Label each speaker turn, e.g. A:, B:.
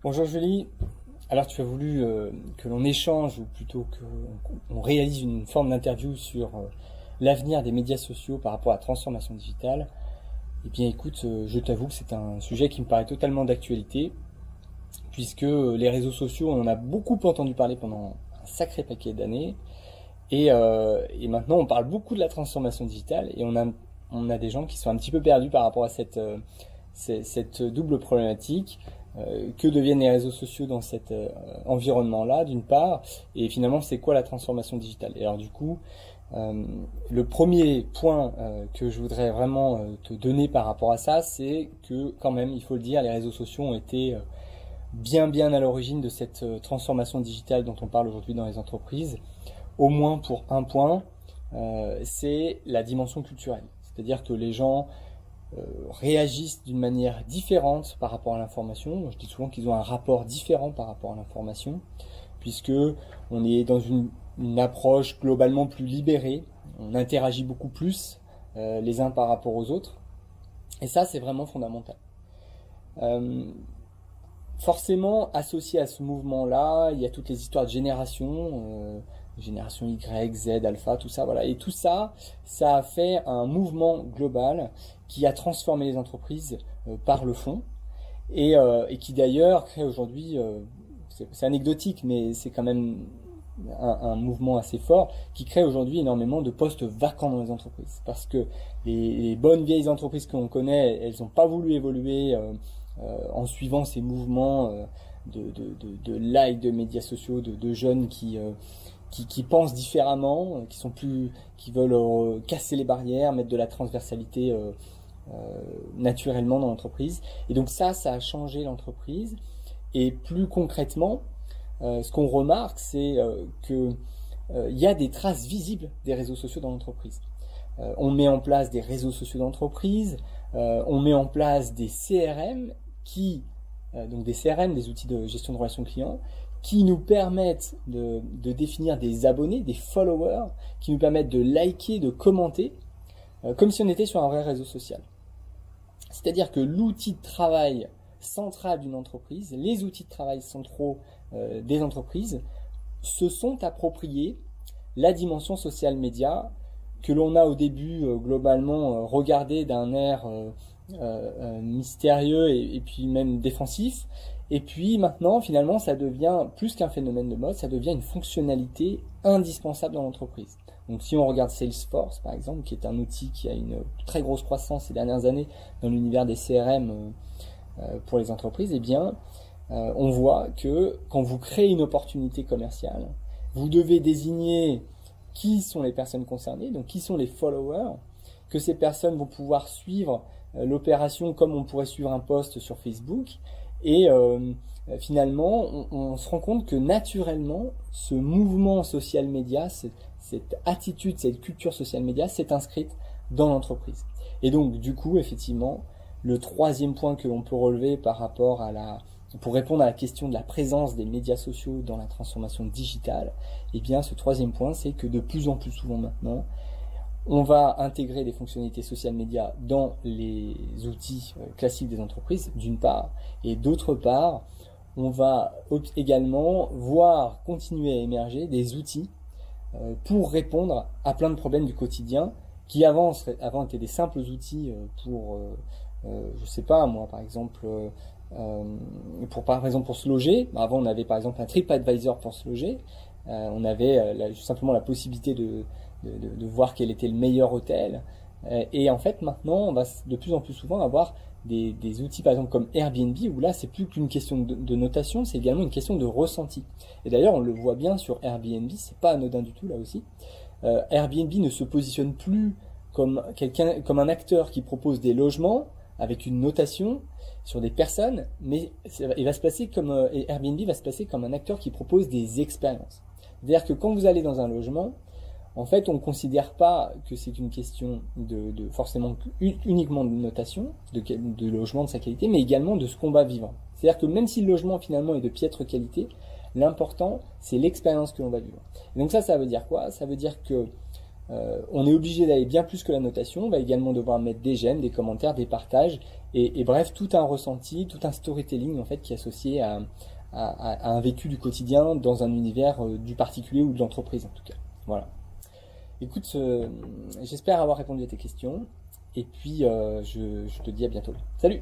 A: Bonjour Julie, alors tu as voulu que l'on échange ou plutôt qu'on réalise une forme d'interview sur l'avenir des médias sociaux par rapport à la transformation digitale. Eh bien écoute, je t'avoue que c'est un sujet qui me paraît totalement d'actualité puisque les réseaux sociaux, on en a beaucoup entendu parler pendant un sacré paquet d'années et maintenant on parle beaucoup de la transformation digitale et on a des gens qui sont un petit peu perdus par rapport à cette double problématique. Que deviennent les réseaux sociaux dans cet environnement-là, d'une part, et finalement, c'est quoi la transformation digitale? Et alors du coup, le premier point que je voudrais vraiment te donner par rapport à ça, c'est que quand même, il faut le dire, les réseaux sociaux ont été bien à l'origine de cette transformation digitale dont on parle aujourd'hui dans les entreprises, au moins pour un point, c'est la dimension culturelle. C'est-à-dire que les gens réagissent d'une manière différente par rapport à l'information. Je dis souvent qu'ils ont un rapport différent par rapport à l'information, puisque on est dans une approche globalement plus libérée, on interagit beaucoup plus les uns par rapport aux autres, et ça c'est vraiment fondamental. Forcément, associé à ce mouvement-là, il y a toutes les histoires de génération Y, Z, alpha, tout ça, voilà. Et tout ça, ça a fait un mouvement global qui a transformé les entreprises par le fond et qui d'ailleurs crée aujourd'hui, c'est anecdotique, mais c'est quand même un mouvement assez fort qui crée aujourd'hui énormément de postes vacants dans les entreprises. Parce que les bonnes vieilles entreprises que l'on connaît, elles n'ont pas voulu évoluer en suivant ces mouvements de likes, de médias sociaux, de jeunes qui pensent différemment, qui veulent casser les barrières, mettre de la transversalité naturellement dans l'entreprise. Et donc ça a changé l'entreprise. Et plus concrètement, ce qu'on remarque, c'est que il y a des traces visibles des réseaux sociaux dans l'entreprise. On met en place des réseaux sociaux d'entreprise, on met en place des CRM donc des CRM, des outils de gestion de relations clients, qui nous permettent de définir des abonnés, des followers, qui nous permettent de liker, de commenter, comme si on était sur un vrai réseau social. C'est-à-dire que l'outil de travail central d'une entreprise, les outils de travail centraux des entreprises, se sont appropriés la dimension social média que l'on a au début globalement regardé d'un air mystérieux et puis même défensif. Et puis maintenant, finalement, ça devient plus qu'un phénomène de mode, ça devient une fonctionnalité indispensable dans l'entreprise. Donc si on regarde Salesforce, par exemple, qui est un outil qui a une très grosse croissance ces dernières années dans l'univers des CRM pour les entreprises, eh bien, on voit que quand vous créez une opportunité commerciale, vous devez désigner qui sont les personnes concernées, donc qui sont les followers, que ces personnes vont pouvoir suivre l'opération comme on pourrait suivre un post sur Facebook. Et finalement, on se rend compte que naturellement, ce mouvement social média, cette attitude, cette culture social média s'est inscrite dans l'entreprise. Et donc, du coup, effectivement, le troisième point que l'on peut relever par rapport pour répondre à la question de la présence des médias sociaux dans la transformation digitale, eh bien, ce troisième point, c'est que de plus en plus souvent maintenant, on va intégrer des fonctionnalités social médias dans les outils classiques des entreprises, d'une part, et d'autre part, on va également voir continuer à émerger des outils pour répondre à plein de problèmes du quotidien qui avant étaient des simples outils pour, je sais pas moi, par exemple, pour se loger. Avant, on avait par exemple un TripAdvisor pour se loger. On avait simplement la possibilité de voir quel était le meilleur hôtel. Et en fait, maintenant, on va de plus en plus souvent avoir des outils, par exemple, comme Airbnb, où là, c'est plus qu'une question de notation, c'est également une question de ressenti. Et d'ailleurs, on le voit bien sur Airbnb, c'est pas anodin du tout, là aussi. Airbnb ne se positionne plus comme un acteur qui propose des logements avec une notation sur des personnes, mais Airbnb va se placer comme un acteur qui propose des expériences. C'est-à-dire que quand vous allez dans un logement, en fait, on ne considère pas que c'est une question de forcément uniquement de notation, de logement, de sa qualité, mais également de ce qu'on va vivre. C'est-à-dire que même si le logement finalement est de piètre qualité, l'important c'est l'expérience que l'on va vivre. Et donc ça veut dire quoi? Ça veut dire que on est obligé d'aller bien plus que la notation. On va également devoir mettre des j'aime, des commentaires, des partages et bref, tout un ressenti, tout un storytelling en fait qui est associé à un vécu du quotidien dans un univers du particulier ou de l'entreprise en tout cas. Voilà. Écoute, j'espère avoir répondu à tes questions, et puis je te dis à bientôt. Salut!